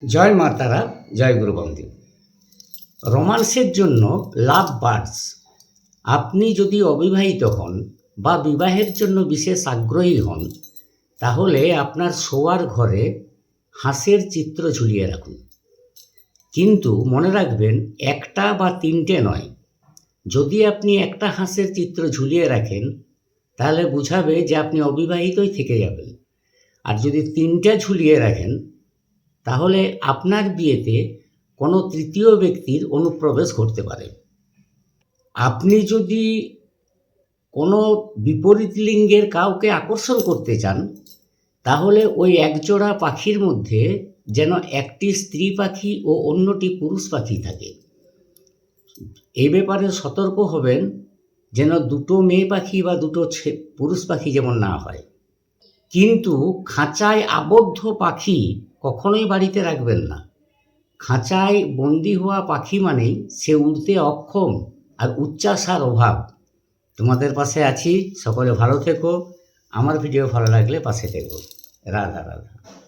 জয় মা তারা, জয় গুরু বামদেব। রোমান্সের জন্য লাভ বার্ডস। আপনি যদি অবিবাহিত হন বা বিবাহের জন্য বিশেষ আগ্রহী হন, তাহলে আপনার শোয়ার ঘরে হাঁসের চিত্র ঝুলিয়ে রাখুন। কিন্তু মনে রাখবেন, একটা বা তিনটে নয়। যদি আপনি একটা হাঁসের চিত্র ঝুলিয়ে রাখেন, তাহলে বোঝাবে যে আপনি অবিবাহিতই থেকে যাবেন। আর যদি তিনটা ঝুলিয়ে রাখেন, তাহলে আপনার বিয়েতে কোনো তৃতীয় ব্যক্তির অনুপ্রবেশ ঘটতে পারে। আপনি যদি কোনো বিপরীত লিঙ্গের কাউকে আকর্ষণ করতে চান, তাহলে ওই একজোড়া পাখির মধ্যে যেন একটি স্ত্রী পাখি ও অন্যটি পুরুষ পাখি থাকে। এই ব্যাপারে সতর্ক হবেন যেন দুটো মেয়ে পাখি বা দুটো পুরুষ পাখি যেমন না হয়। কিন্তু খাঁচায় আবদ্ধ পাখি কখনোই বাড়িতে রাখবেন না। খাঁচায় বন্দি হওয়া পাখি মানেই সে উড়তে অক্ষম আর উচ্চাশার অভাব। তোমাদের পাশে আছি, সকলে ভালো থেকো। আমার ভিডিও ভালো লাগলে পাশে থেকো। রাধা রাধা।